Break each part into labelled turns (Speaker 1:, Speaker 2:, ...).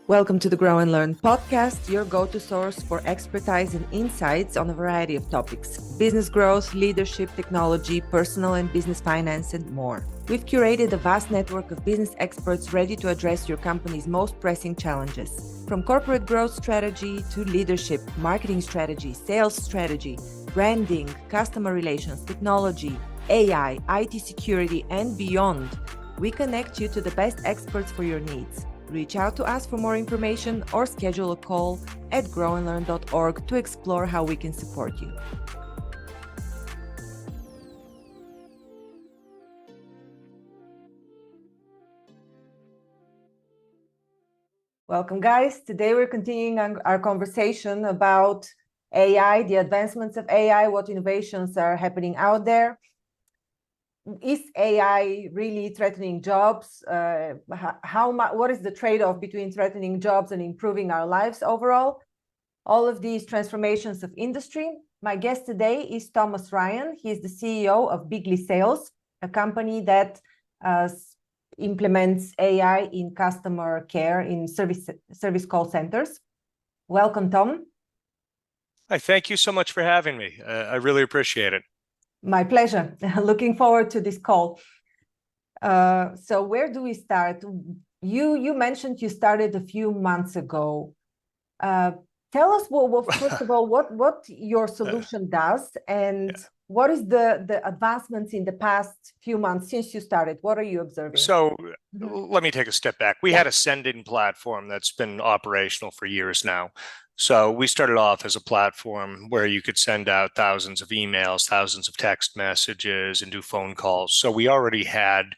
Speaker 1: Welcome to the Grow and Learn podcast, your go-to source for expertise and insights on a variety of topics: business growth, leadership, technology, personal and business finance, and more. We've curated a vast network of business experts ready to address your company's most pressing challenges. From corporate growth strategy to leadership, marketing strategy, sales strategy, branding, customer relations, technology, AI, IT security, and beyond, we connect you to the best experts for your needs. Reach out to us for more information or schedule a call at growandlearn.org to explore how we can support you. Welcome, guys. Today we're continuing our conversation about AI, the advancements of AI, what innovations are happening out there. Is AI really threatening jobs? What is the trade-off between threatening jobs and improving our lives overall? All of these transformations of industry. My guest today is Thomas Ryan. He is the CEO of Bigly Sales, a company that implements AI in customer care in service call centers. Welcome, Tom.
Speaker 2: Hi, thank you so much for having me. I really appreciate it.
Speaker 1: My pleasure. Looking forward to this call. So where do we start? You mentioned you started a few months ago. Tell us, first of all, what your solution does, and what is the advancements in the past few months since you started? What are you observing?
Speaker 2: So let me take a step back. We had a sending platform that's been operational for years now. So we started off as a platform where you could send out thousands of emails, thousands of text messages, and do phone calls. So we already had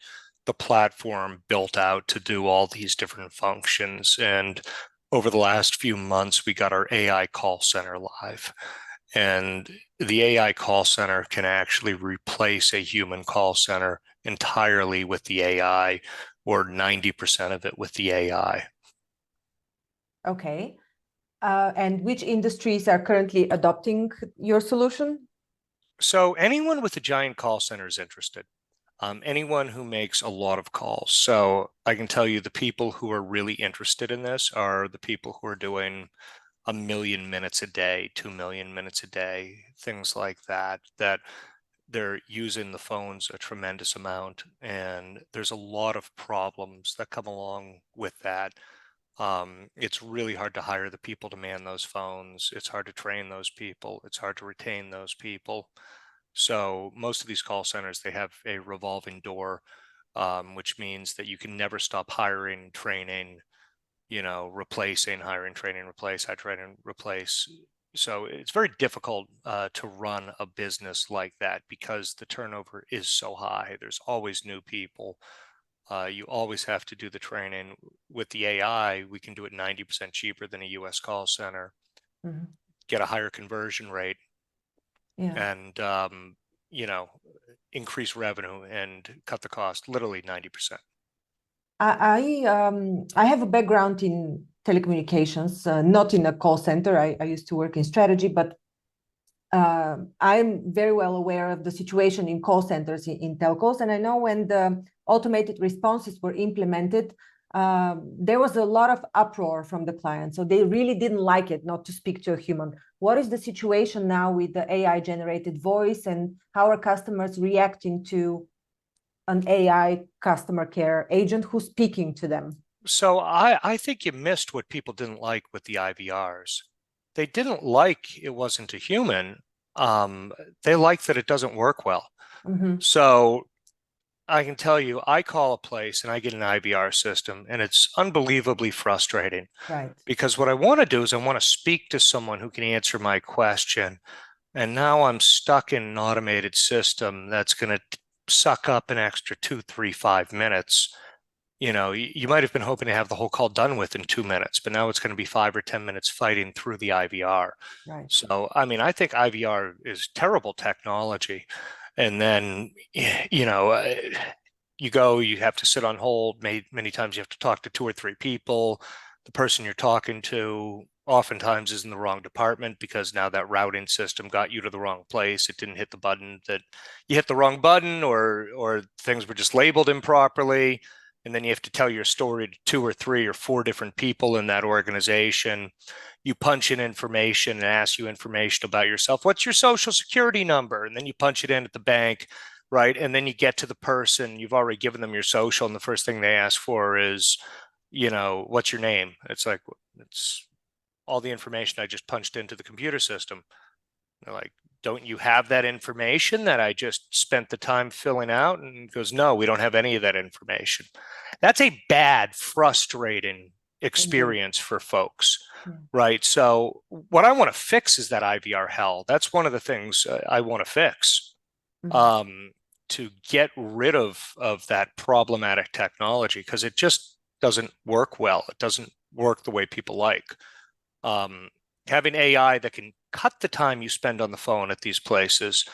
Speaker 2: the platform built out to do all these different functions. And over the last few months, we got our AI call center live. And the AI call center can actually replace a human call center entirely with the AI, or 90% of it with the AI.
Speaker 1: Okay. And which industries are currently adopting your solution?
Speaker 2: So anyone with a giant call center is interested. Anyone who makes a lot of calls. So I can tell you the people who are really interested in this are the people who are doing 1 million minutes a day, 2 million minutes a day, things like that, that they're using the phones a tremendous amount. And there's a lot of problems that come along with that. It's really hard to hire the people to man those phones. It's hard to train those people. It's hard to retain those people. So most of these call centers, they have a revolving door, which means that you can never stop hiring, training, replacing, hiring, training, replace, hire, training, replace. So it's very difficult to run a business like that because the turnover is so high. There's always new people. You always have to do the training. With the AI, we can do it 90% cheaper than a US call center, get a higher conversion rate, and increase revenue and cut the cost literally 90%.
Speaker 1: I have a background in telecommunications, not in a call center. I used to work in strategy, but I'm very well aware of the situation in call centers in telcos. And I know when the automated responses were implemented, there was a lot of uproar from the client. So they really didn't like it, not to speak to a human. What is the situation now with the AI generated voice, and how are customers reacting to an AI customer care agent who's speaking to them?
Speaker 2: So I think you missed what people didn't like with the IVRs. They didn't like it wasn't a human. They like that it doesn't work well. So I can tell you, I call a place and I get an IVR system, and it's unbelievably frustrating.
Speaker 1: Right.
Speaker 2: Because what I want to do is I want to speak to someone who can answer my question. And now I'm stuck in an automated system that's going to suck up an extra 2, 3, 5 minutes. You might have been hoping to have the whole call done within 2 minutes, but now it's going to be 5 or 10 minutes fighting through the IVR.
Speaker 1: Right.
Speaker 2: So, I mean, I think IVR is terrible technology. And then, you have to sit on hold. Many times you have to talk to 2 or 3 people. The person you're talking to oftentimes is in the wrong department because now that routing system got you to the wrong place. It didn't hit the button that you hit the wrong button, or things were just labeled improperly. and then you have to tell your story to 2 or 3 or 4 different people in that organization. You punch in information and ask you information about yourself. What's your social security number? And then you punch it in at the bank, right? And then you get to the person, you've already given them your social, and the first thing they ask for is, what's your name? It's like, it's all the information I just punched into the computer system. They're like, don't you have that information that I just spent the time filling out? And he goes, no, we don't have any of that information. That's a bad, frustrating
Speaker 1: Indeed.
Speaker 2: experience for folks,
Speaker 1: Yeah.
Speaker 2: right? So what I want to fix is that IVR hell. That's one of the things I want to fix,
Speaker 1: Mhm.
Speaker 2: um, to get rid of that problematic technology, because it just doesn't work well. It doesn't work the way people like. Um, Having AI that can cut the time you spend on the phone at these places,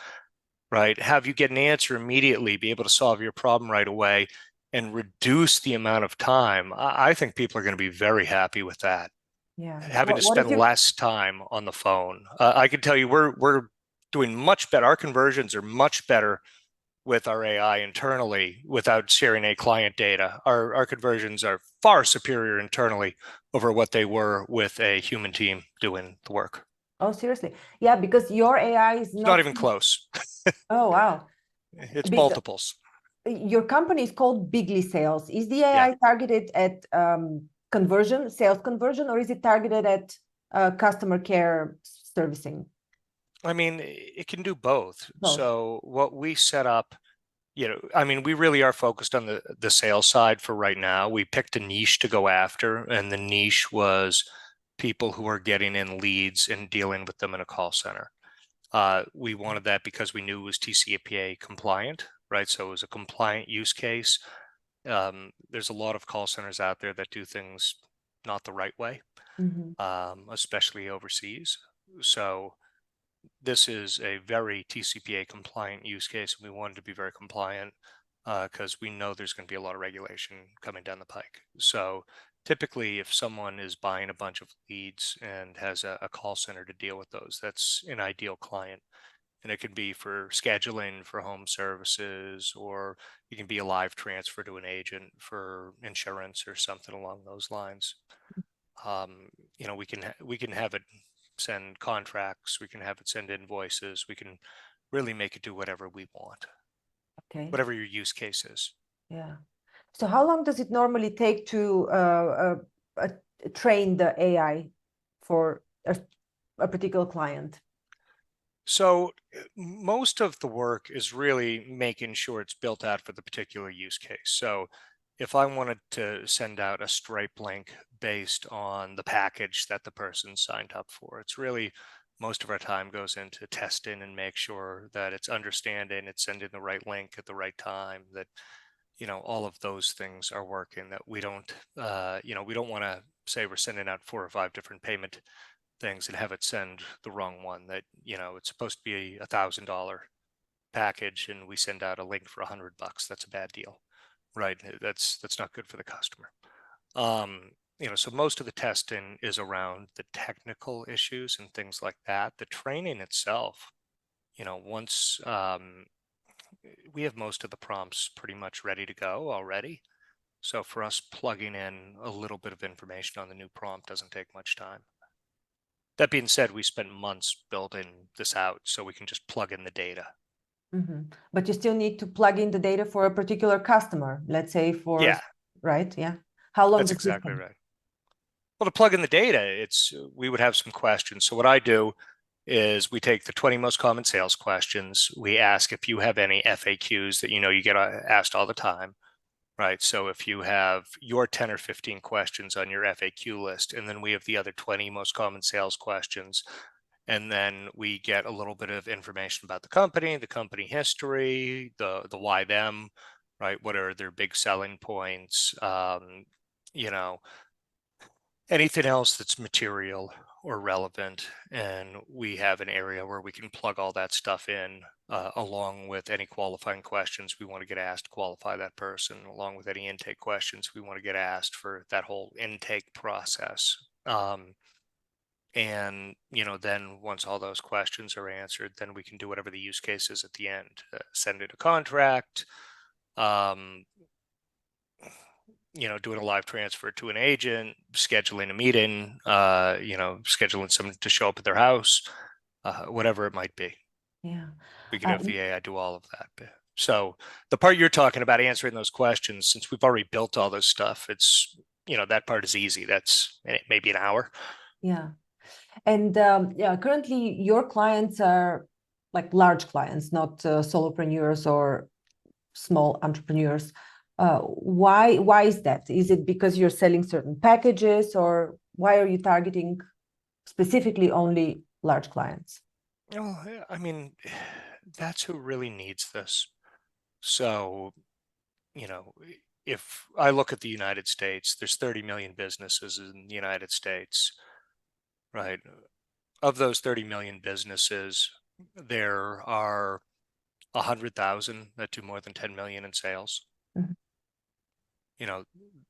Speaker 2: right? Have you get an answer immediately, be able to solve your problem right away, and reduce the amount of time. I think people are going to be very happy with that.
Speaker 1: Yeah.
Speaker 2: Having to
Speaker 1: What
Speaker 2: spend
Speaker 1: is your
Speaker 2: less time on the phone. I can tell you, we're doing much better. Our conversions are much better with our AI internally without sharing a client data. Our conversions are far superior internally over what they were with a human team doing the work.
Speaker 1: Oh, seriously? Yeah, because your AI is
Speaker 2: It's not
Speaker 1: not.
Speaker 2: even close.
Speaker 1: Oh, wow.
Speaker 2: It's
Speaker 1: Because
Speaker 2: multiples.
Speaker 1: your company is called Bigly Sales. Is the
Speaker 2: Yeah.
Speaker 1: AI targeted at conversion, sales conversion, or is it targeted at customer care servicing?
Speaker 2: I mean, it can do both.
Speaker 1: Both.
Speaker 2: So what we set up, I mean, we really are focused on the sales side for right now. We picked a niche to go after, and the niche was people who are getting in leads and dealing with them in a call center. We wanted that because we knew it was TCPA compliant, right? So it was a compliant use case. There's a lot of call centers out there that do things not the right way,
Speaker 1: Mhm.
Speaker 2: especially overseas. So this is a very TCPA compliant use case, and we wanted to be very compliant because we know there's going to be a lot of regulation coming down the pike. So typically, if someone is buying a bunch of leads and has a call center to deal with those, that's an ideal client. And it can be for scheduling for home services, or it can be a live transfer to an agent for insurance or something along those lines. We can have it send contracts, we can have it send invoices, we can really make it do whatever we want,
Speaker 1: Okay.
Speaker 2: whatever your use case is.
Speaker 1: Yeah. So how long does it normally take to train the AI for a particular client?
Speaker 2: So most of the work is really making sure it's built out for the particular use case. So if I wanted to send out a Stripe link based on the package that the person signed up for, it's really most of our time goes into testing and make sure that it's understanding, it's sending the right link at the right time, that all of those things are working, that we don't want to say we're sending out 4 or 5 different payment things and have it send the wrong one, that it's supposed to be $1,000 package and we send out a link for $100. That's a bad deal, right? That's not good for the customer. So most of the testing is around the technical issues and things like that. The training itself, once we have most of the prompts pretty much ready to go already. So for us, plugging in a little bit of information on the new prompt doesn't take much time. That being said, we spent months building this out so we can just plug in the data.
Speaker 1: But you still need to plug in the data for a particular customer, let's say
Speaker 2: Yeah,
Speaker 1: right? Yeah. How long
Speaker 2: that's
Speaker 1: does this
Speaker 2: exactly
Speaker 1: take?
Speaker 2: right. Well, to plug in the data, we would have some questions. So what I do is we take the 20 most common sales questions. We ask if you have any FAQs that you get asked all the time, right? So if you have your 10 or 15 questions on your FAQ list, and then we have the other 20 most common sales questions, and then we get a little bit of information about the company history, the why them, right? What are their big selling points? You know, Anything else that's material or relevant, and we have an area where we can plug all that stuff in, along with any qualifying questions we want to get asked to qualify that person, along with any intake questions we want to get asked for that whole intake process. And then once all those questions are answered, then we can do whatever the use case is at the end. Send it a contract, um, doing a live transfer to an agent, scheduling a meeting, scheduling someone to show up at their house, whatever it might be.
Speaker 1: Yeah.
Speaker 2: We could
Speaker 1: Uh,
Speaker 2: have the AI do all of that. So the part you're talking about answering those questions, since we've already built all this stuff, it's, that part is easy. That's maybe an hour.
Speaker 1: yeah. And yeah, currently your clients are like large clients, not solopreneurs or small entrepreneurs. Why is that? Is it because you're selling certain packages, or why are you targeting specifically only large clients?
Speaker 2: Oh, I mean, that's who really needs this. So, you know, if I look at the United States, there's 30 million businesses in the United States, right? Of those 30 million businesses, there are 100,000 that do more than 10 million in sales.
Speaker 1: Mhm.
Speaker 2: You know,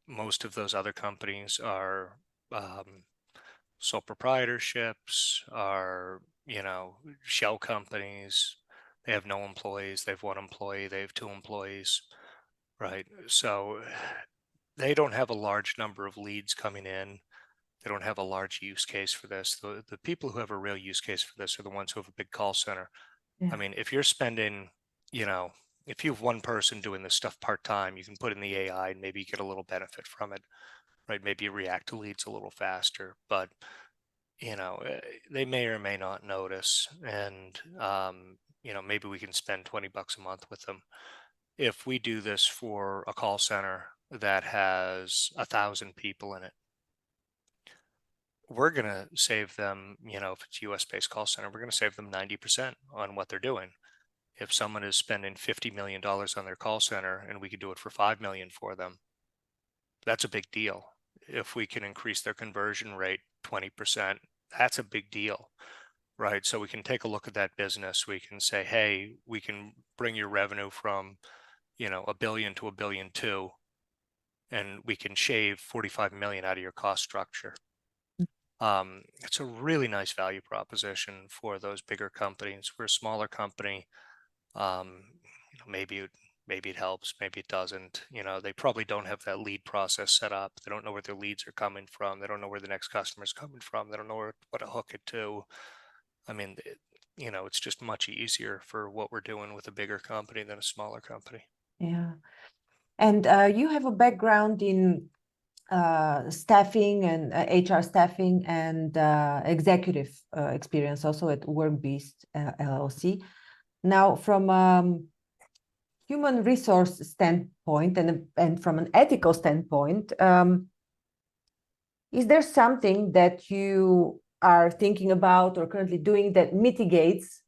Speaker 2: most of those other companies are sole proprietorships, are, shell companies. They have no employees, they have one employee, they have two employees, right? So they don't have a large number of leads coming in. They don't have a large use case for this. The people who have a real use case for this are the ones who have a big call center. I
Speaker 1: Yeah,
Speaker 2: mean, if you're spending, you know, if you have one person doing this stuff part-time, you can put in the AI and maybe get a little benefit from it, right? Maybe you react to leads a little faster, but they may or may not notice. And, maybe we can spend 20 bucks a month with them. If we do this for a call center that has 1,000 people in it, we're going to save them, if it's US based call center, we're going to save them 90% on what they're doing. If someone is spending $50 million on their call center and we could do it for 5 million for them, that's a big deal. If we can increase their conversion rate 20%, that's a big deal, right? So we can take a look at that business. We can say, hey, we can bring your revenue from, a billion to a billion two, and we can shave 45 million out of your cost structure. It's a really nice value proposition for those bigger companies. We're a smaller company. Maybe it helps, maybe it doesn't. They probably don't have that lead process set up. They don't know where their leads are coming from. They don't know where the next customer is coming from. They don't know what to hook it to. I mean, it's just much easier for what we're doing with a bigger company than a smaller company.
Speaker 1: yeah. And you have a background in staffing and HR staffing and executive experience also at WorkBeast LLC. Now, from human resource standpoint and from an ethical standpoint, is there something that you are thinking about or currently doing that mitigates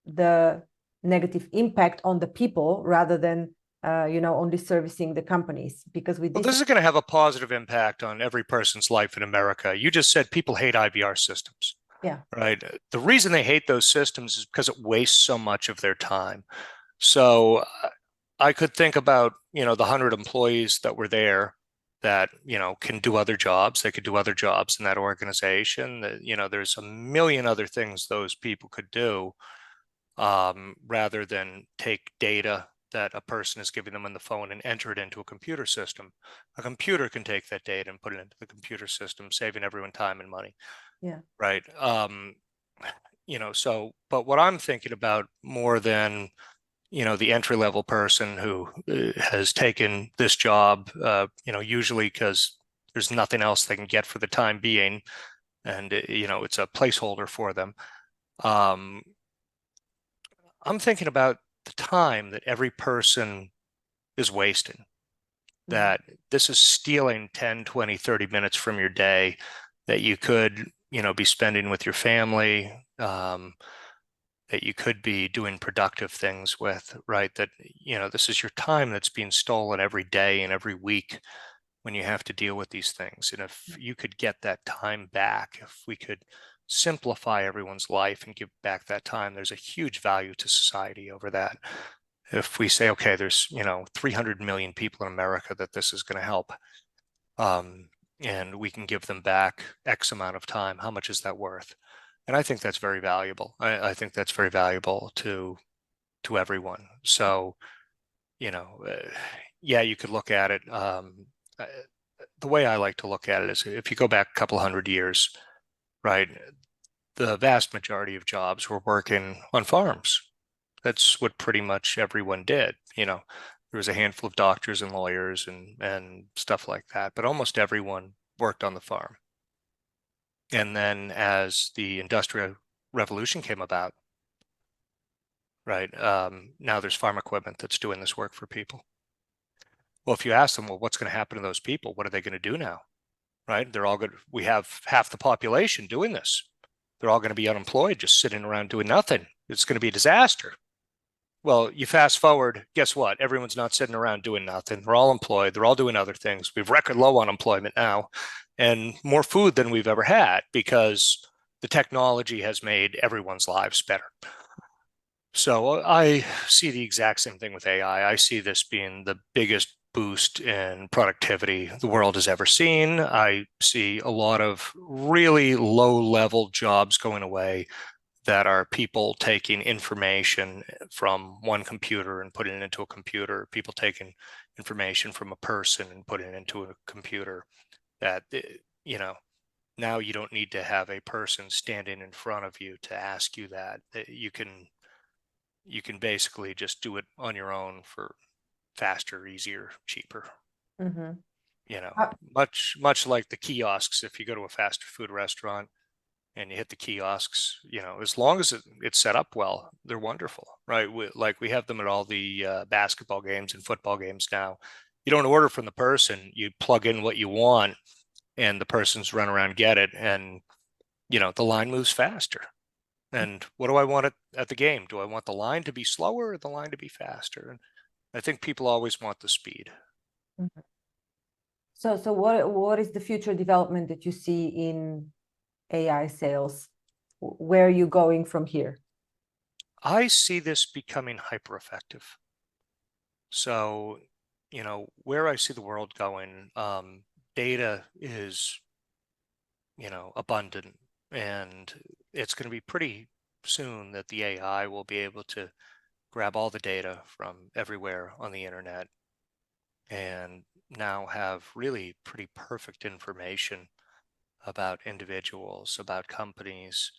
Speaker 1: the negative impact on the people rather than only servicing the companies? Because with
Speaker 2: Well,
Speaker 1: this,
Speaker 2: this is going to have a positive impact on every person's life in America. You just said people hate IVR systems,
Speaker 1: yeah,
Speaker 2: right? The reason they hate those systems is because it wastes so much of their time. So I could think about, the 100 employees that were there that, can do other jobs. They could do other jobs in that organization. That, there's a million other things those people could do, rather than take data that a person is giving them on the phone and enter it into a computer system. A computer can take that data and put it into the computer system, saving everyone time and money.
Speaker 1: yeah,
Speaker 2: Right. But what I'm thinking about more than, the entry level person who has taken this job, usually because there's nothing else they can get for the time being, and it's a placeholder for them. Um, I'm thinking about the time that every person is wasting,
Speaker 1: yeah,
Speaker 2: that this is stealing 10, 20, 30 minutes from your day that you could, be spending with your family, that you could be doing productive things with, right? That, this is your time that's being stolen every day and every week when you have to deal with these things. And if you could get that time back, if we could simplify everyone's life and give back that time, there's a huge value to society over that. If we say, okay, there's, 300 million people in America that this is going to help, and we can give them back X amount of time, how much is that worth? And I think that's very valuable. I think that's very valuable to everyone. So, yeah, you could look at it. the way I like to look at it is if you go back a couple hundred years, right, the vast majority of jobs were working on farms. That's what pretty much everyone did. There was a handful of doctors and lawyers and stuff like that, but almost everyone worked on the farm. And then as the Industrial Revolution came about, right, now there's farm equipment that's doing this work for people. Well, if you ask them, well, what's going to happen to those people? What are they going to do now? Right? They're all good. We have half the population doing this. They're all going to be unemployed, just sitting around doing nothing. It's going to be a disaster. Well, you fast forward, guess what? Everyone's not sitting around doing nothing. They're all employed. They're all doing other things. We have record low unemployment now and more food than we've ever had because the technology has made everyone's lives better. So I see the exact same thing with AI. I see this being the biggest boost in productivity the world has ever seen. I see a lot of really low level jobs going away that are people taking information from one computer and putting it into a computer, people taking information from a person and putting it into a computer that, now you don't need to have a person standing in front of you to ask you that. You can basically just do it on your own for faster, easier, cheaper.
Speaker 1: Mm-hmm.
Speaker 2: Much like the kiosks. If you go to a fast food restaurant and you hit the kiosks, as long as it's set up well, they're wonderful, right? We have them at all the basketball games and football games now. You don't order from the person; you plug in what you want, and the person's run around get it, and the line moves faster. And what do I want at the game? Do I want the line to be slower or the line to be faster? And I think people always want the speed.
Speaker 1: Mm-hmm. So what is the future development that you see in AI sales? Where are you going from here?
Speaker 2: I see this becoming hyper effective. So, where I see the world going, data is, abundant, and it's going to be pretty soon that the AI will be able to grab all the data from everywhere on the internet and now have really pretty perfect information about individuals, about companies,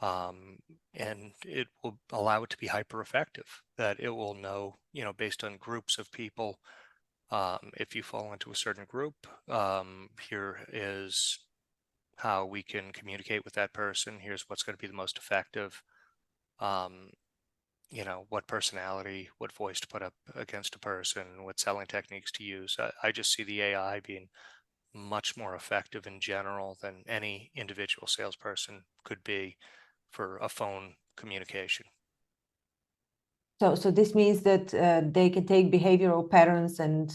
Speaker 2: and it will allow it to be hyper effective, that it will know, based on groups of people, if you fall into a certain group, here is how we can communicate with that person. Here's what's going to be the most effective. Um, what personality, what voice to put up against a person, what selling techniques to use. I just see the AI being much more effective in general than any individual salesperson could be for a phone communication.
Speaker 1: So this means that they can take behavioral patterns and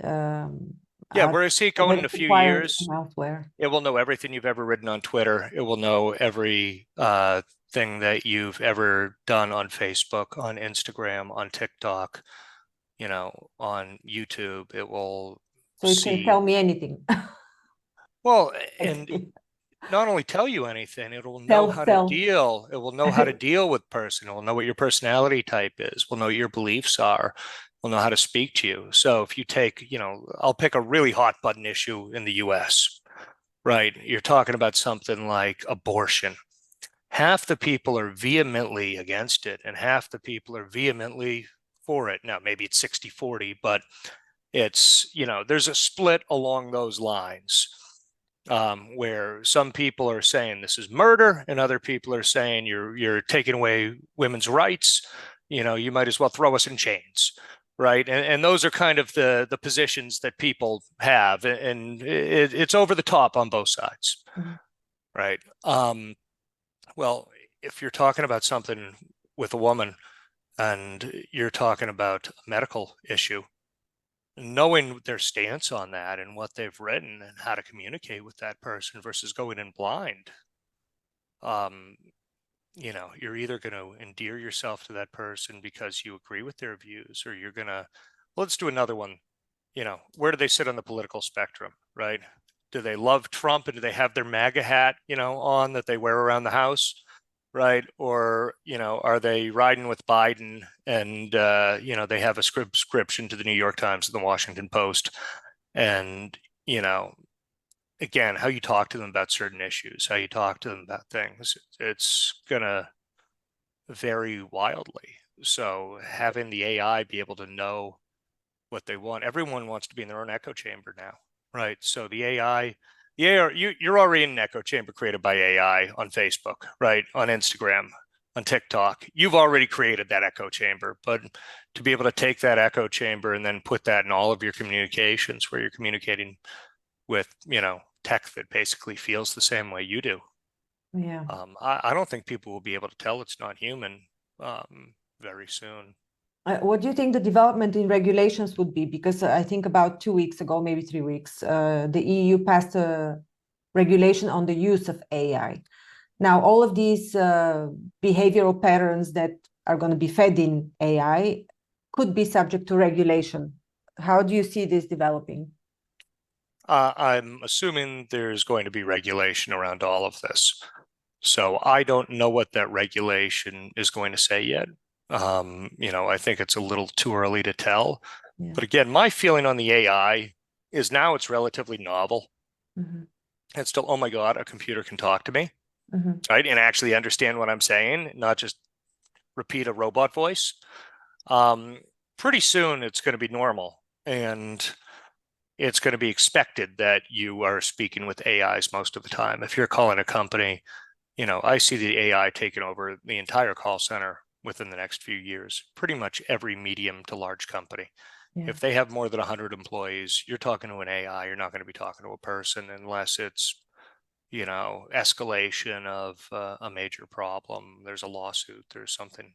Speaker 2: Yeah, where I see it going in a few years,
Speaker 1: elsewhere.
Speaker 2: it will know everything you've ever written on Twitter. It will know every thing that you've ever done on Facebook, on Instagram, on TikTok, on YouTube. It will
Speaker 1: So it can
Speaker 2: see.
Speaker 1: tell me anything.
Speaker 2: Well, and not only tell you anything, it will know how to
Speaker 1: Sell.
Speaker 2: deal. It will know how to deal with person. It will know what your personality type is. Will know what your beliefs are. Will know how to speak to you. So if you take, I'll pick a really hot button issue in the US, right? You're talking about something like abortion. Half the people are vehemently against it and half the people are vehemently for it. Now, maybe it's 60-40, but it's, there's a split along those lines, where some people are saying this is murder and other people are saying you're taking away women's rights. You might as well throw us in chains, right? And those are kind of the positions that people have, and it's over the top on both sides,
Speaker 1: Mhm.
Speaker 2: right? Well, if you're talking about something with a woman and you're talking about a medical issue, knowing their stance on that and what they've written and how to communicate with that person versus going in blind, um, you're either going to endear yourself to that person because you agree with their views, or you're going to, let's do another one. Where do they sit on the political spectrum, right? Do they love Trump and do they have their MAGA hat, on that they wear around the house? right? Or, are they riding with Biden and, they have a subscription to the New York Times and the Washington Post. And, you know, again, how you talk to them about certain issues, how you talk to them about things, it's going to vary wildly. So having the AI be able to know what they want, everyone wants to be in their own echo chamber now, right? So you're already in an echo chamber created by AI on Facebook, right? On Instagram, on TikTok. You've already created that echo chamber, but to be able to take that echo chamber and then put that in all of your communications where you're communicating with, tech that basically feels the same way you do.
Speaker 1: Yeah.
Speaker 2: I don't think people will be able to tell it's not human very soon.
Speaker 1: What do you think the development in regulations would be? Because I think about 2 weeks ago, maybe 3 weeks, the EU passed a regulation on the use of AI. Now, all of these behavioral patterns that are going to be fed in AI could be subject to regulation. How do you see this developing?
Speaker 2: I'm assuming there's going to be regulation around all of this. So I don't know what that regulation is going to say yet. I think it's a little too early to tell.
Speaker 1: Yeah.
Speaker 2: But again, my feeling on the AI is now it's relatively novel.
Speaker 1: Mm-hmm.
Speaker 2: It's still, oh my God, a computer can talk to me,
Speaker 1: Mm-hmm.
Speaker 2: right? And actually understand what I'm saying, not just repeat a robot voice. Um, Pretty soon it's going to be normal. And it's going to be expected that you are speaking with AIs most of the time. If you're calling a company, I see the AI taking over the entire call center within the next few years, pretty much every medium to large company.
Speaker 1: Yeah.
Speaker 2: If they have more than 100 employees, you're talking to an AI, you're not going to be talking to a person unless it's, escalation of a major problem. There's a lawsuit, there's something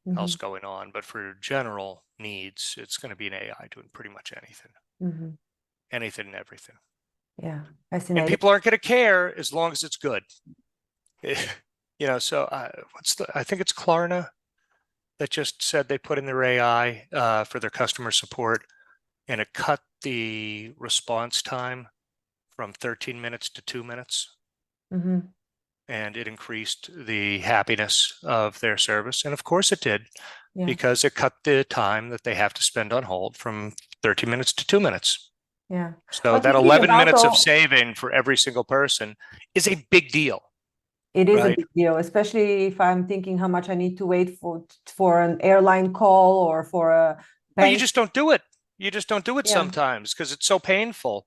Speaker 1: Mm-hmm.
Speaker 2: else going on. But for general needs, it's going to be an AI doing pretty much anything,
Speaker 1: Mm-hmm.
Speaker 2: anything and everything.
Speaker 1: Yeah.
Speaker 2: And
Speaker 1: Fascinating.
Speaker 2: people aren't going to care as long as it's good. So I think it's Klarna that just said they put in their AI for their customer support, and it cut the response time from 13 minutes to 2 minutes,
Speaker 1: Mm-hmm.
Speaker 2: and it increased the happiness of their service. And of course it did,
Speaker 1: Yeah.
Speaker 2: because it cut the time that they have to spend on hold from 13 minutes to 2 minutes.
Speaker 1: Yeah.
Speaker 2: So
Speaker 1: But
Speaker 2: that
Speaker 1: thinking
Speaker 2: 11
Speaker 1: about
Speaker 2: minutes of
Speaker 1: all,
Speaker 2: saving for every single person is a big deal,
Speaker 1: it is a
Speaker 2: right?
Speaker 1: big deal, especially if I'm thinking how much I need to wait for an airline call or for a
Speaker 2: Well, you
Speaker 1: bank.
Speaker 2: just don't do it. You just don't do it
Speaker 1: Yeah.
Speaker 2: sometimes because it's so painful,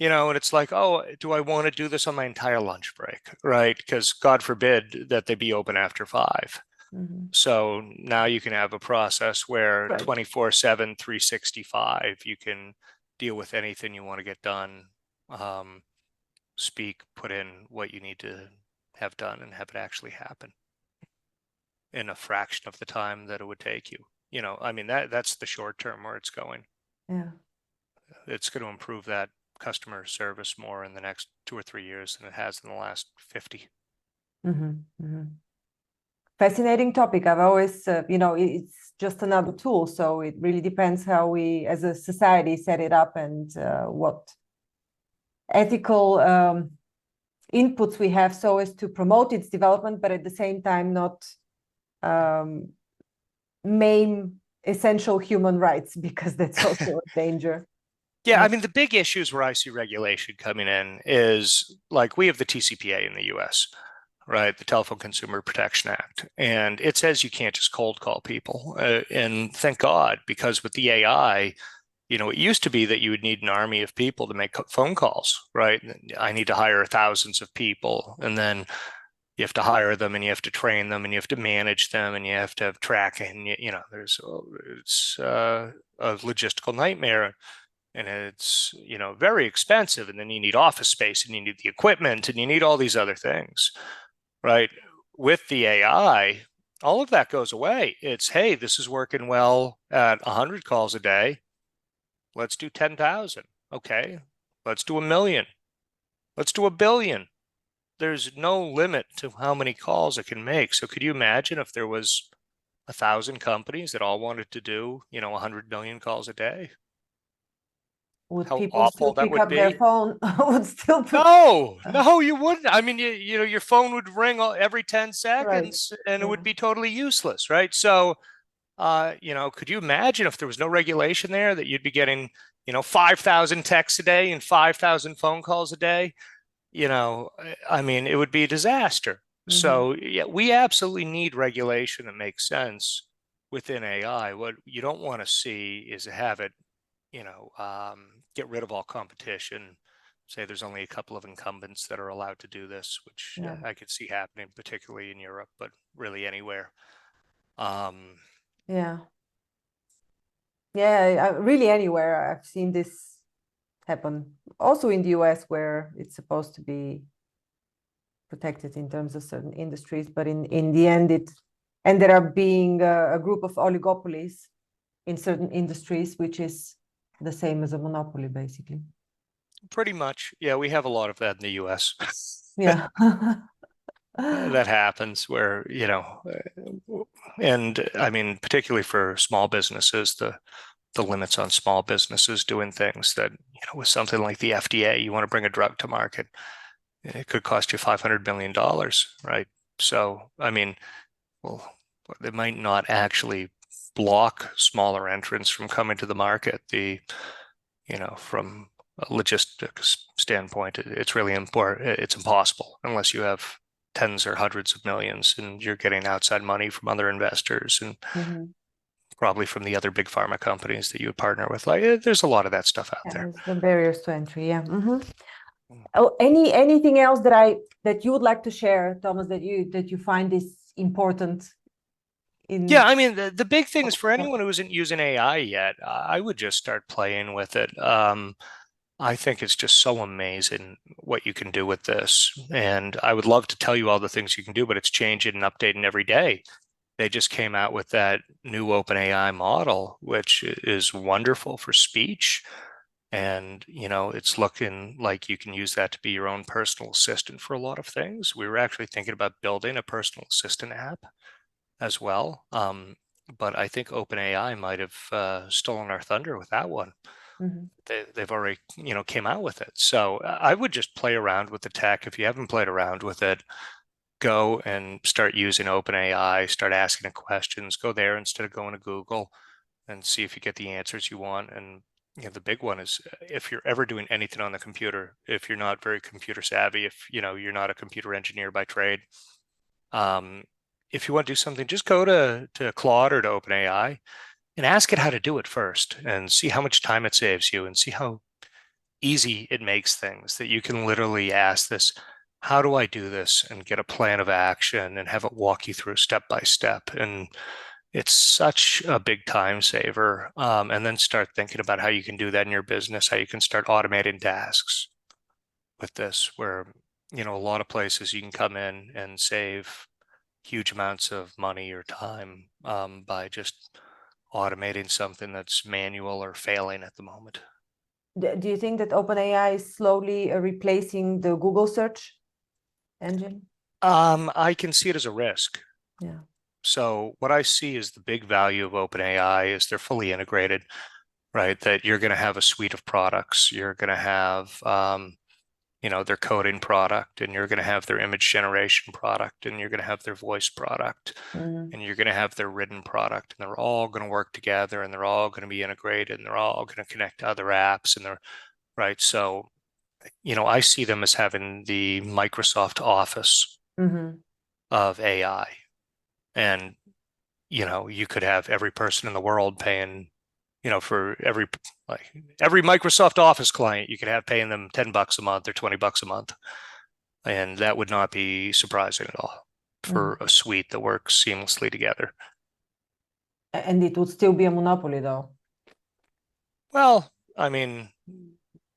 Speaker 2: and it's like, oh, do I want to do this on my entire lunch break, right? Because God forbid that they be open after 5.
Speaker 1: Mm-hmm.
Speaker 2: So now you can have a process where
Speaker 1: Right.
Speaker 2: 24/7, 365, you can deal with anything you want to get done, speak, put in what you need to have done and have it actually happen in a fraction of the time that it would take you. I mean, that's the short term where it's going.
Speaker 1: Yeah.
Speaker 2: It's going to improve that customer service more in the next 2 or 3 years than it has in the last 50.
Speaker 1: Mm-hmm. Mm-hmm. Fascinating topic. I've always, it's just another tool. So it really depends how we, as a society, set it up and what ethical inputs we have so as to promote its development, but at the same time not um, maim essential human rights because that's also a danger.
Speaker 2: Yeah, I mean, the big issues where I see regulation coming in is like we have the TCPA in the US, right? The Telephone Consumer Protection Act. And it says you can't just cold call people. And thank God, because with the AI, it used to be that you would need an army of people to make phone calls, right? I need to hire thousands of people, and then you have to hire them, and you have to train them, and you have to manage them, and you have to have tracking. It's a logistical nightmare, and it's very expensive. And then you need office space, and you need the equipment, and you need all these other things, right? With the AI, all of that goes away. It's, hey, this is working well at 100 calls a day. Let's do 10,000. Okay. Let's do 1 million. Let's do 1 billion. There's no limit to how many calls it can make. So could you imagine if there was 1,000 companies that all wanted to do, 100 million calls a day?
Speaker 1: Would
Speaker 2: how
Speaker 1: people still
Speaker 2: awful that
Speaker 1: pick
Speaker 2: would
Speaker 1: up their
Speaker 2: be.
Speaker 1: phone? Would still put
Speaker 2: No, no, you wouldn't. I mean, your phone would ring every 10
Speaker 1: right.
Speaker 2: seconds and it
Speaker 1: Yeah.
Speaker 2: would be totally useless, right? So, could you imagine if there was no regulation there that you'd be getting, 5,000 texts a day and 5,000 phone calls a day? I mean, it would be a disaster.
Speaker 1: Mm-hmm.
Speaker 2: So, yeah, we absolutely need regulation that makes sense within AI. What you don't want to see is have it, get rid of all competition. Say there's only a couple of incumbents that are allowed to do this, which
Speaker 1: Yeah.
Speaker 2: I could see happening, particularly in Europe, but really anywhere. Um,
Speaker 1: Yeah. Yeah. Really anywhere. I've seen this happen. Also in the US, where it's supposed to be protected in terms of certain industries, but in the end, it ended up being a group of oligopolies in certain industries, which is the same as a monopoly, basically.
Speaker 2: Pretty much. Yeah, we have a lot of that in the US.
Speaker 1: Yeah.
Speaker 2: That happens where, and I mean, particularly for small businesses, the limits on small businesses doing things that, with something like the FDA, you want to bring a drug to market, it could cost you $500 million, right? So, I mean, well, they might not actually block smaller entrants from coming to the market. From a logistics standpoint, it's really important. It's impossible unless you have tens or hundreds of millions and you're getting outside money from other investors and
Speaker 1: Mhm.
Speaker 2: probably from the other big pharma companies that you would partner with. Like, there's a lot of that stuff out
Speaker 1: Yeah,
Speaker 2: there.
Speaker 1: there's the barriers to entry. Yeah. Oh, anything else that you would like to share, Thomas, that you find is important
Speaker 2: Yeah,
Speaker 1: in
Speaker 2: I mean, the big thing is for
Speaker 1: yeah.
Speaker 2: anyone who isn't using AI yet, I would just start playing with it. I think it's just so amazing what you can do with this. And I would love to tell you all the things you can do, but it's changing and updating every day. They just came out with that new OpenAI model, which is wonderful for speech. And, it's looking like you can use that to be your own personal assistant for a lot of things. We were actually thinking about building a personal assistant app as well. But I think OpenAI might have stolen our thunder with that one.
Speaker 1: Mhm.
Speaker 2: They've already, came out with it. So I would just play around with the tech. If you haven't played around with it, go and start using OpenAI, start asking it questions, go there instead of going to Google and see if you get the answers you want. And the big one is if you're ever doing anything on the computer, if you're not very computer savvy, if you're not a computer engineer by trade, um, if you want to do something, just go to Claude or to OpenAI and ask it how to do it first and see how much time it saves you and see how easy it makes things that you can literally ask this, how do I do this, and get a plan of action and have it walk you through step by step. And it's such a big time saver. And then start thinking about how you can do that in your business, how you can start automating tasks with this, where, a lot of places you can come in and save huge amounts of money or time by just automating something that's manual or failing at the moment.
Speaker 1: Do you think that OpenAI is slowly replacing the Google search engine?
Speaker 2: I can see it as a risk.
Speaker 1: Yeah.
Speaker 2: So what I see is the big value of OpenAI is they're fully integrated, right? That you're going to have a suite of products. You're going to have, their coding product, and you're going to have their image generation product, and you're going to have their voice product,
Speaker 1: Mhm.
Speaker 2: and you're going to have their written product, and they're all going to work together, and they're all going to be integrated, and they're all going to connect to other apps, and they're right. So, I see them as having the Microsoft Office
Speaker 1: Mhm.
Speaker 2: of AI. And, you could have every person in the world paying, for every Microsoft Office client, you could have paying them $10 a month or $20 a month. And that would not be surprising at all
Speaker 1: Mhm.
Speaker 2: for a suite that works seamlessly together.
Speaker 1: And it would still be a monopoly, though.
Speaker 2: Well, I mean,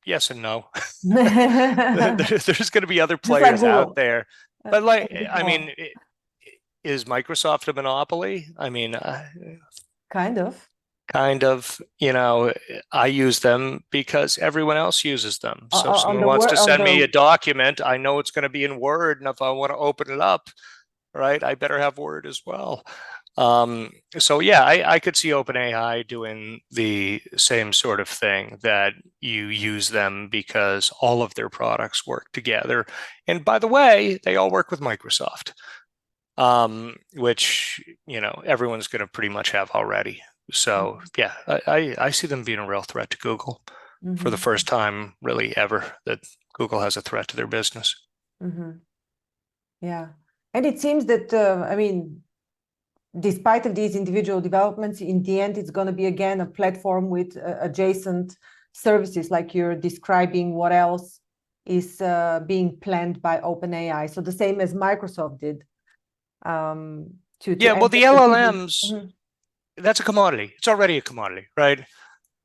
Speaker 2: yes and no.
Speaker 1: Just
Speaker 2: There's going to be other
Speaker 1: like
Speaker 2: players out
Speaker 1: Google,
Speaker 2: there. But like,
Speaker 1: a bit
Speaker 2: I
Speaker 1: more.
Speaker 2: mean, is Microsoft a monopoly? I mean,
Speaker 1: Kind of.
Speaker 2: kind of, I use them because everyone else uses them. So if
Speaker 1: On
Speaker 2: someone
Speaker 1: the
Speaker 2: wants
Speaker 1: word
Speaker 2: to
Speaker 1: on
Speaker 2: send me
Speaker 1: the
Speaker 2: a document, I know it's going to be in Word. And if I want to open it up, right, I better have Word as well. So yeah, I could see OpenAI doing the same sort of thing that you use them because all of their products work together. And by the way, they all work with Microsoft, which, everyone's going to pretty much have already. So
Speaker 1: Mhm.
Speaker 2: yeah, I see them being a real threat to Google for the
Speaker 1: Mhm.
Speaker 2: first time really ever that Google has a threat to their business.
Speaker 1: Mhm. Yeah. And it seems that, I mean, despite of these individual developments, in the end, it's going to be again a platform with adjacent services, like you're describing what else is being planned by OpenAI. So the same as Microsoft did,
Speaker 2: Yeah,
Speaker 1: to
Speaker 2: well,
Speaker 1: enter
Speaker 2: the
Speaker 1: the business.
Speaker 2: LLMs,
Speaker 1: Mhm.
Speaker 2: that's a commodity. It's already a commodity, right?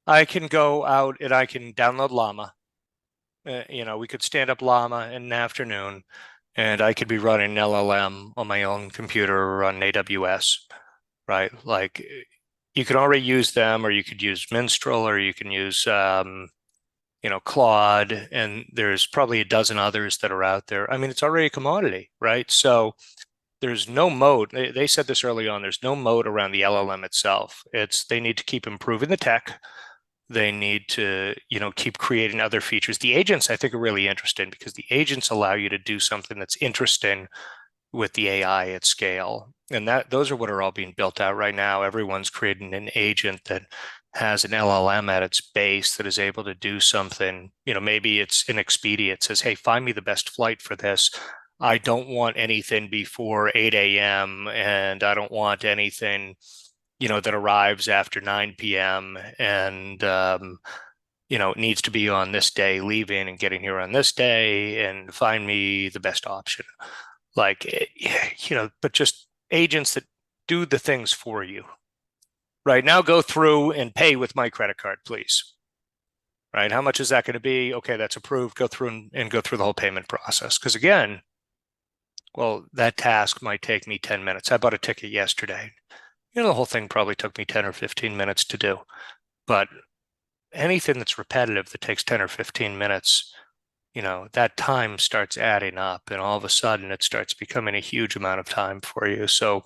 Speaker 2: I can go out and I can download Llama. We could stand up Llama in an afternoon, and I could be running an LLM on my own computer or on AWS, right? Like you can already use them, or you could use Minstrel, or you can use Claude, and there's probably a dozen others that are out there. I mean, it's already a commodity, right? So there's no moat. They said this early on. There's no moat around the LLM itself. They need to keep improving the tech. They need to, keep creating other features. The agents, I think, are really interesting because the agents allow you to do something that's interesting with the AI at scale. And those are what are all being built out right now. Everyone's creating an agent that has an LLM at its base that is able to do something. Maybe it's an Expedia. It says, hey, find me the best flight for this. I don't want anything before 8 a.m. and I don't want anything, that arrives after 9 p.m. and it needs to be on this day, leaving and getting here on this day, and find me the best option. Like, but just agents that do the things for you. Right now, go through and pay with my credit card, please. Right? How much is that going to be? Okay, that's approved. Go through and go through the whole payment process. Because again, well, that task might take me 10 minutes. I bought a ticket yesterday. The whole thing probably took me 10 or 15 minutes to do. But anything that's repetitive that takes 10 or 15 minutes, that time starts adding up, and all of a sudden it starts becoming a huge amount of time for you. So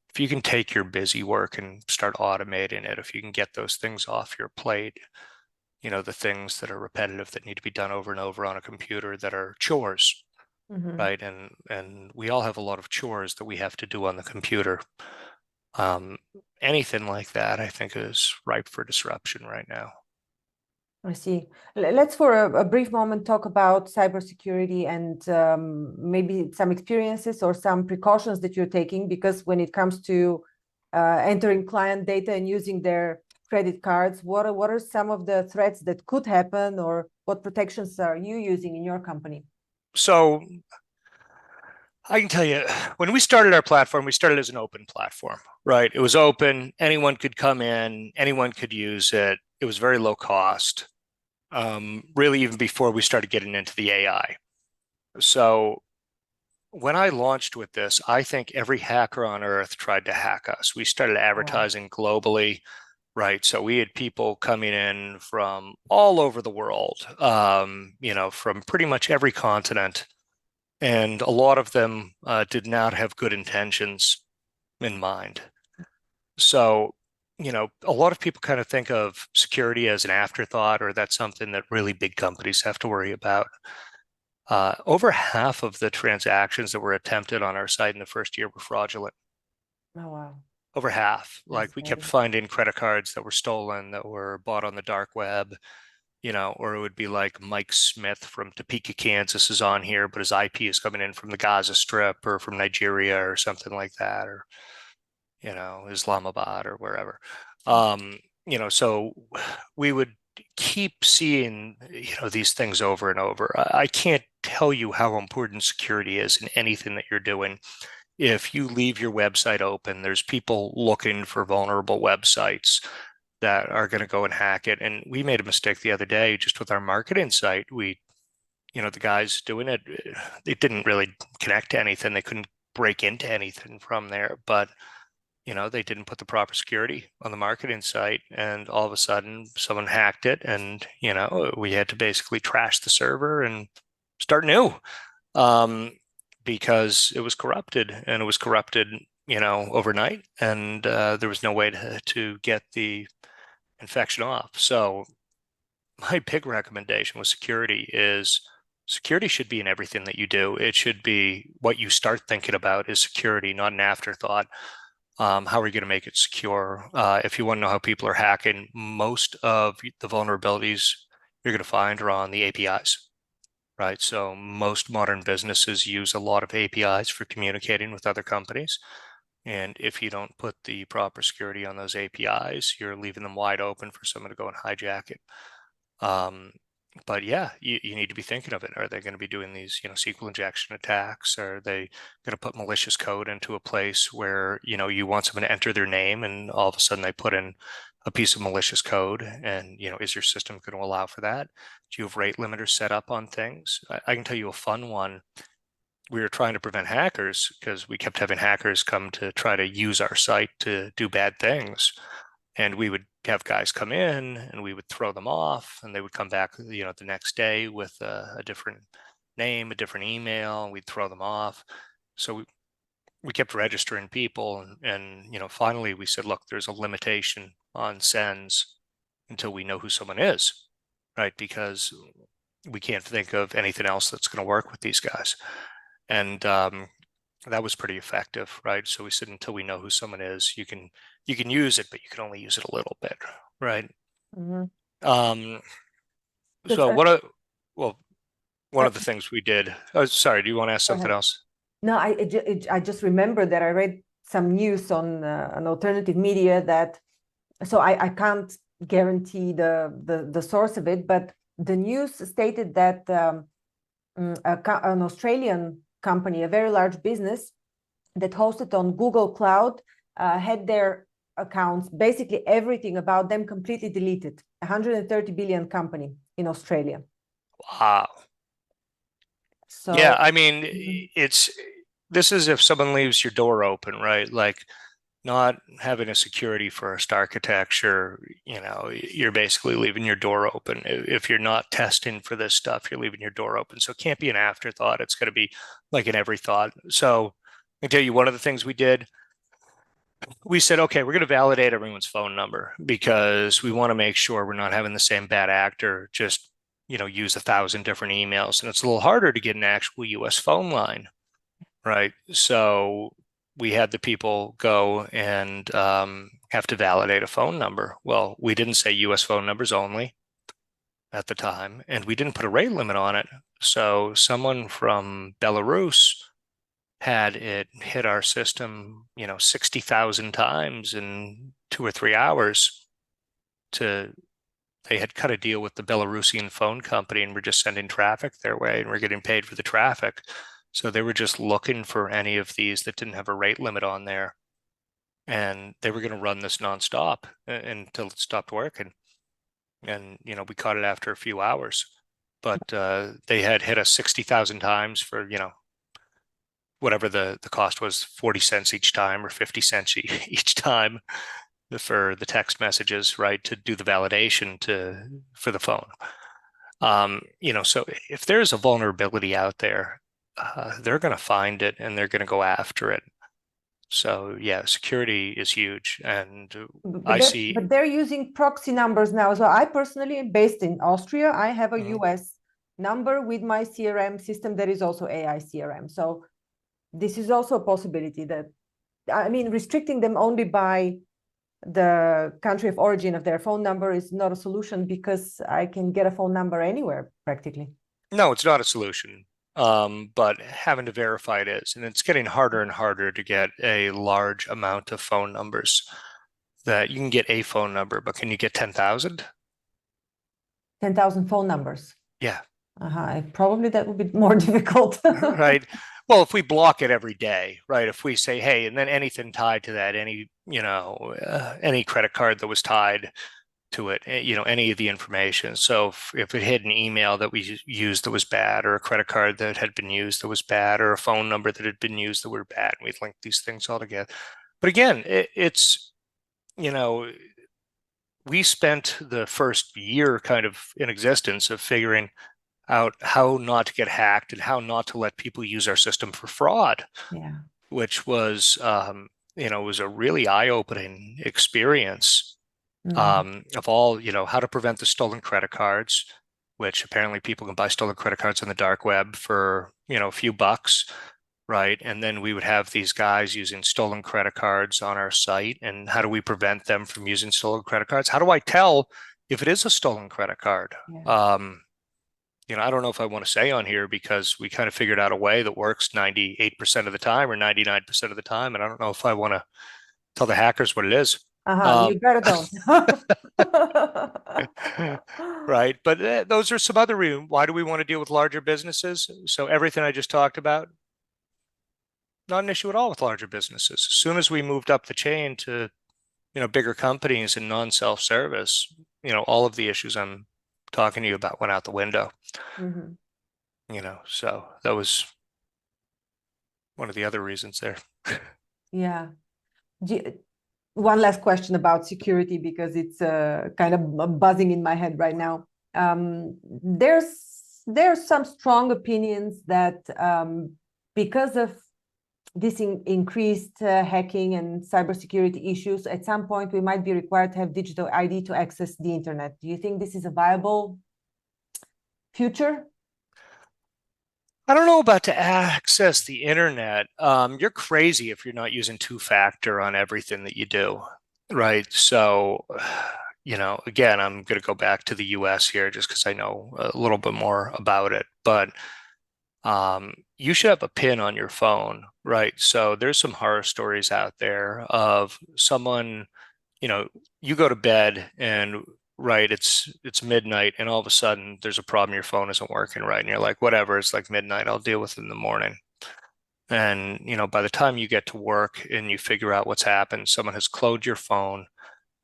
Speaker 2: if you can take your busy work and start automating it, if you can get those things off your plate, the things that are repetitive that need to be done over and over on a computer that are chores,
Speaker 1: Mhm.
Speaker 2: right? And we all have a lot of chores that we have to do on the computer. Um, Anything like that, I think, is ripe for disruption right now.
Speaker 1: I see. Let's for a brief moment talk about cybersecurity and maybe some experiences or some precautions that you're taking, because when it comes to entering client data and using their credit cards, what are some of the threats that could happen, or what protections are you using in your company?
Speaker 2: So I can tell you, when we started our platform, we started as an open platform, right? It was open. Anyone could come in, anyone could use it. It was very low cost, really, even before we started getting into the AI. So when I launched with this, I think every hacker on earth tried to hack us. We started
Speaker 1: Oh, wow.
Speaker 2: advertising globally, right? So we had people coming in from all over the world, from pretty much every continent. And a lot of them did not have good intentions in mind. So, a lot of people kind of think of security as an afterthought, or that's something that really big companies have to worry about. Over half of the transactions that were attempted on our site in the first year were fraudulent.
Speaker 1: Oh, wow.
Speaker 2: Over half.
Speaker 1: That's
Speaker 2: Like we kept
Speaker 1: very.
Speaker 2: finding credit cards that were stolen, that were bought on the dark web, or it would be like Mike Smith from Topeka, Kansas is on here, but his IP is coming in from the Gaza Strip or from Nigeria or something like that, or, Islamabad or wherever. So we would keep seeing, these things over and over. I can't tell you how important security is in anything that you're doing. If you leave your website open, there's people looking for vulnerable websites that are going to go and hack it. And we made a mistake the other day just with our marketing site. The guys doing it, it didn't really connect to anything. They couldn't break into anything from there, but they didn't put the proper security on the marketing site, and all of a sudden someone hacked it, and we had to basically trash the server and start new, um, because it was corrupted, and it was corrupted overnight, and there was no way to get the infection off. So my big recommendation with security should be in everything that you do. It should be what you start thinking about is security, not an afterthought. How are you going to make it secure? If you want to know how people are hacking, most of the vulnerabilities you're going to find are on the APIs, right? So most modern businesses use a lot of APIs for communicating with other companies. And if you don't put the proper security on those APIs, you're leaving them wide open for someone to go and hijack it. But yeah, you need to be thinking of it. Are they going to be doing these, SQL injection attacks? Are they going to put malicious code into a place where, you want someone to enter their name and all of a sudden they put in a piece of malicious code and, is your system going to allow for that? Do you have rate limiters set up on things? I can tell you a fun one. We were trying to prevent hackers because we kept having hackers come to try to use our site to do bad things. And we would have guys come in and we would throw them off and they would come back, the next day with a different name, a different email, and we'd throw them off. So we kept registering people and finally we said, look, there's a limitation on sends until we know who someone is, right? Because we can't think of anything else that's going to work with these guys. And that was pretty effective, right? So we said until we know who someone is, you can use it, but you can only use it a little bit, right?
Speaker 1: Mm-hmm.
Speaker 2: Um,
Speaker 1: Because
Speaker 2: so one of the things we did. Oh, sorry, do you want to ask something else?
Speaker 1: no, I just remember that I read some news on an alternative media that, so I can't guarantee the source of it, but the news stated that an Australian company, a very large business that hosted on Google Cloud, had their accounts, basically everything about them completely deleted. 130 billion company in Australia.
Speaker 2: Wow.
Speaker 1: So
Speaker 2: Yeah, I mean, this is if someone leaves your door open, right? Like not having a security first architecture, you're basically leaving your door open. If you're not testing for this stuff, you're leaving your door open. So it can't be an afterthought. It's going to be like in every thought. So I can tell you one of the things we did. We said, okay, we're going to validate everyone's phone number because we want to make sure we're not having the same bad actor just, use 1,000 different emails. And it's a little harder to get an actual US phone line, right? So we had the people go and have to validate a phone number. Well, we didn't say US phone numbers only at the time, and we didn't put a rate limit on it. So someone from Belarus had it hit our system, 60,000 times in 2 or 3 hours. They had cut a deal with the Belarusian phone company and were just sending traffic their way and we're getting paid for the traffic. So they were just looking for any of these that didn't have a rate limit on there. And they were going to run this nonstop until it stopped working. And, we caught it after a few hours. But they had hit us 60,000 times for, whatever the cost was, 40 cents each time or 50 cents each time for the text messages, right, to do the validation for the phone. So if there's a vulnerability out there, they're going to find it and they're going to go after it. So yeah, security is huge, and
Speaker 1: but they're using proxy numbers now. So I personally, based in Austria, I have a US number with my CRM system that is also AI CRM. So this is also a possibility that, I mean, restricting them only by the country of origin of their phone number is not a solution because I can get a phone number anywhere practically.
Speaker 2: No, it's not a solution. But having to verify it is, and it's getting harder and harder to get a large amount of phone numbers. That you can get a phone number, but can you get 10,000?
Speaker 1: 10,000 phone numbers.
Speaker 2: Yeah.
Speaker 1: Probably that would be more difficult.
Speaker 2: Right. Well, if we block it every day, right? If we say, hey, and then anything tied to that, any credit card that was tied to it, any of the information. So if it had an email that we used that was bad, or a credit card that had been used that was bad, or a phone number that had been used that were bad, and we'd link these things all together. But again, it's, we spent the first year kind of in existence of figuring out how not to get hacked and how not to let people use our system for fraud.
Speaker 1: Yeah.
Speaker 2: Which was it was a really eye-opening experience
Speaker 1: Mm.
Speaker 2: of all, how to prevent the stolen credit cards, which apparently people can buy stolen credit cards on the dark web for, a few bucks, right? And then we would have these guys using stolen credit cards on our site. And how do we prevent them from using stolen credit cards? How do I tell if it is a stolen credit card?
Speaker 1: Yeah.
Speaker 2: I don't know if I want to say on here because we kind of figured out a way that works 98% of the time or 99% of the time. And I don't know if I want to tell the hackers what it is. Um,
Speaker 1: You better don't.
Speaker 2: right. But those are some other reasons. Why do we want to deal with larger businesses? So everything I just talked about, not an issue at all with larger businesses. As soon as we moved up the chain to, bigger companies and non-self-service, all of the issues I'm talking to you about went out the window.
Speaker 1: Mhm.
Speaker 2: So that was one of the other reasons there.
Speaker 1: Yeah. One last question about security, because it's kind of buzzing in my head right now. There's some strong opinions that because of this increased hacking and cybersecurity issues, at some point we might be required to have digital ID to access the internet. Do you think this is a viable future?
Speaker 2: I don't know about to access the internet. You're crazy if you're not using two-factor on everything that you do, right? So, again, I'm going to go back to the US here just because I know a little bit more about it. But you should have a PIN on your phone, right? So there's some horror stories out there of someone, you know, you go to bed and right, it's midnight and all of a sudden there's a problem, your phone isn't working right, and you're like, whatever, it's like midnight, I'll deal with it in the morning. And by the time you get to work and you figure out what's happened, someone has cloned your phone,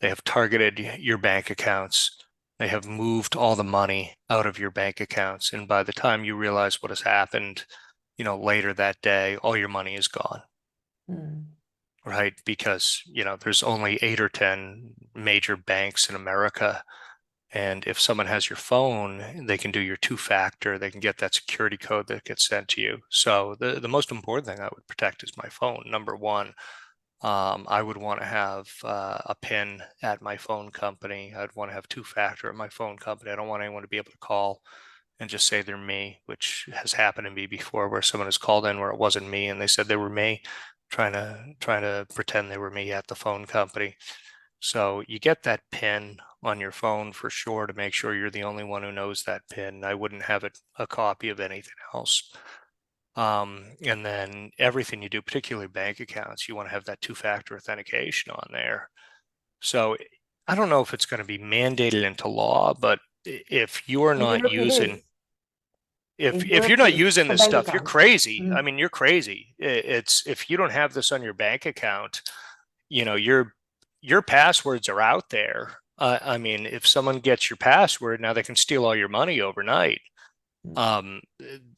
Speaker 2: they have targeted your bank accounts. They have moved all the money out of your bank accounts. And by the time you realize what has happened, later that day, all your money is gone,
Speaker 1: Mm.
Speaker 2: right? Because, there's only 8 or 10 major banks in America. And if someone has your phone, they can do your two-factor, they can get that security code that gets sent to you. So the most important thing I would protect is my phone, number one. I would want to have a PIN at my phone company. I'd want to have two-factor at my phone company. I don't want anyone to be able to call and just say they're me, which has happened to me before, where someone has called in where it wasn't me and they said they were me, trying to pretend they were me at the phone company. So you get that PIN on your phone for sure to make sure you're the only one who knows that PIN. I wouldn't have a copy of anything else. And then everything you do, particularly bank accounts, you want to have that two-factor authentication on there. So I don't know if it's going to be mandated into law, but if you're
Speaker 1: In
Speaker 2: not
Speaker 1: Europe, it
Speaker 2: using,
Speaker 1: is.
Speaker 2: if
Speaker 1: In
Speaker 2: if
Speaker 1: Europe,
Speaker 2: you're not
Speaker 1: it is
Speaker 2: using
Speaker 1: for
Speaker 2: this
Speaker 1: bank
Speaker 2: stuff, you're
Speaker 1: accounts.
Speaker 2: crazy. I
Speaker 1: Mhm.
Speaker 2: mean, you're crazy. It's if you don't have this on your bank account, your passwords are out there. I mean, if someone gets your password, now they can steal all your money overnight.
Speaker 1: Mm.
Speaker 2: um,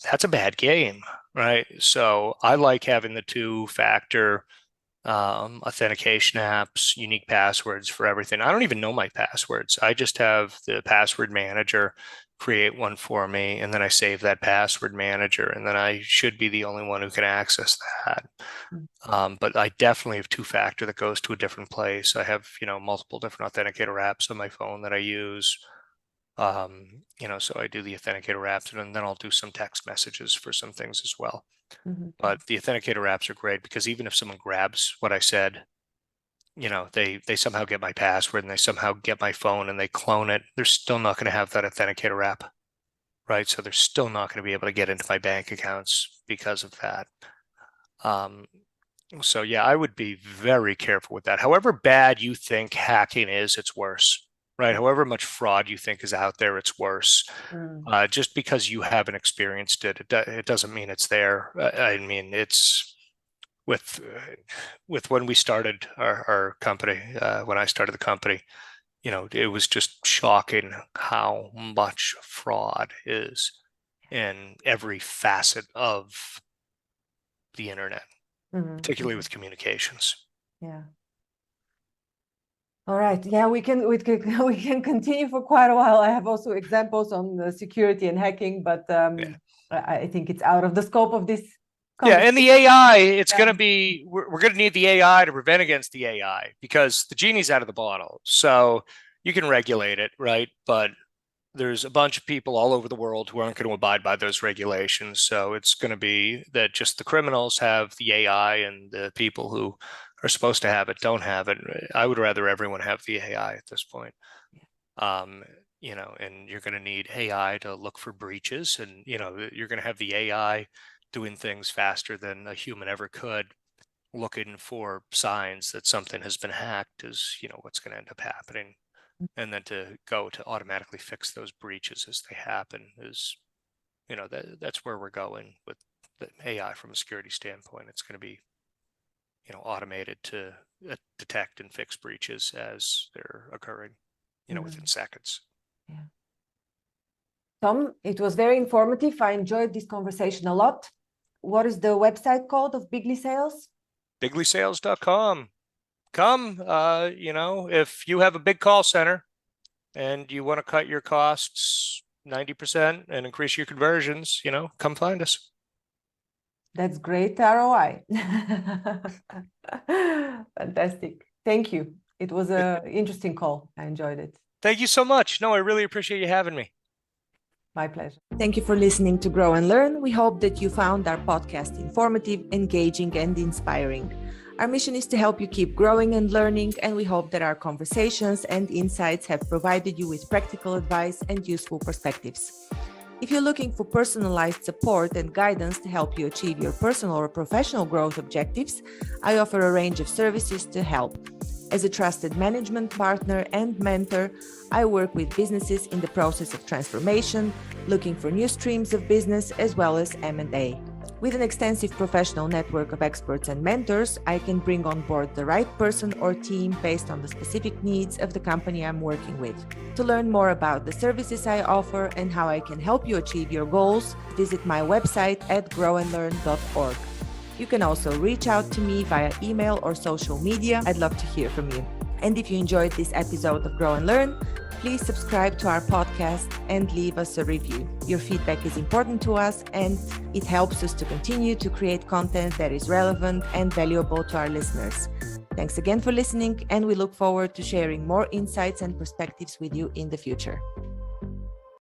Speaker 2: that's a bad game, right? So I like having the two-factor authentication apps, unique passwords for everything. I don't even know my passwords. I just have the password manager create one for me, and then I save that password manager, and then I should be the only one who can access that.
Speaker 1: Mm.
Speaker 2: But I definitely have two-factor that goes to a different place. I have, multiple different authenticator apps on my phone that I use. So I do the authenticator apps and then I'll do some text messages for some things as well.
Speaker 1: Mhm.
Speaker 2: But the authenticator apps are great because even if someone grabs what I said, they somehow get my password and they somehow get my phone and they clone it, they're still not going to have that authenticator app, right? So they're still not going to be able to get into my bank accounts because of that. Um, so yeah, I would be very careful with that. However bad you think hacking is, it's worse, right? However much fraud you think is out there, it's worse.
Speaker 1: Mm.
Speaker 2: Just because you haven't experienced it doesn't mean it's there. I mean, it's with when we started our company, when I started the company, it was just shocking how much fraud is in every facet of the internet,
Speaker 1: Mhm.
Speaker 2: particularly
Speaker 1: Mhm.
Speaker 2: with communications.
Speaker 1: Yeah. All right. Yeah, we can we can continue for quite a while. I have also examples on the security and hacking, but
Speaker 2: Yeah.
Speaker 1: I think it's out of the scope of this
Speaker 2: Yeah, and the AI, it's going to be, we're going to need the AI to prevent against the AI because the genie's out of the bottle. So you can regulate it, right? But there's a bunch of people all over the world who aren't going to abide by those regulations. So it's going to be that just the criminals have the AI and the people who are supposed to have it don't have it. I would rather everyone have the AI at this point. And you're going to need AI to look for breaches, and you're going to have the AI doing things faster than a human ever could, looking for signs that something has been hacked is, what's going to end up happening. And then to go to automatically fix those breaches as they happen is, that's where we're going with the AI from a security standpoint. It's going to be, automated to detect and fix breaches as they're occurring, within seconds.
Speaker 1: Yeah. Tom, it was very informative. I enjoyed this conversation a lot. What is the website called of Bigly Sales?
Speaker 2: BiglySales.com. Come, if you have a big call center and you want to cut your costs 90% and increase your conversions, come find us.
Speaker 1: That's great ROI. Fantastic. Thank you. It was an interesting call. I enjoyed it.
Speaker 2: Thank you so much. No, I really appreciate you having me.
Speaker 1: My pleasure. Thank you for listening to Grow and Learn. We hope that you found our podcast informative, engaging, and inspiring. Our mission is to help you keep growing and learning, and we hope that our conversations and insights have provided you with practical advice and useful perspectives. If you're looking for personalized support and guidance to help you achieve your personal or professional growth objectives, I offer a range of services to help. As a trusted management partner and mentor, I work with businesses in the process of transformation, looking for new streams of business as well as M&A. With an extensive professional network of experts and mentors, I can bring on board the right person or team based on the specific needs of the company I'm working with. To learn more about the services I offer and how I can help you achieve your goals, visit my website at growandlearn.org. You can also reach out to me via email or social media. I'd love to hear from you. And if you enjoyed this episode of Grow and Learn, please subscribe to our podcast and leave us a review. Your feedback is important to us and it helps us to continue to create content that is relevant and valuable to our listeners. Thanks again for listening, and we look forward to sharing more insights and perspectives with you in the future.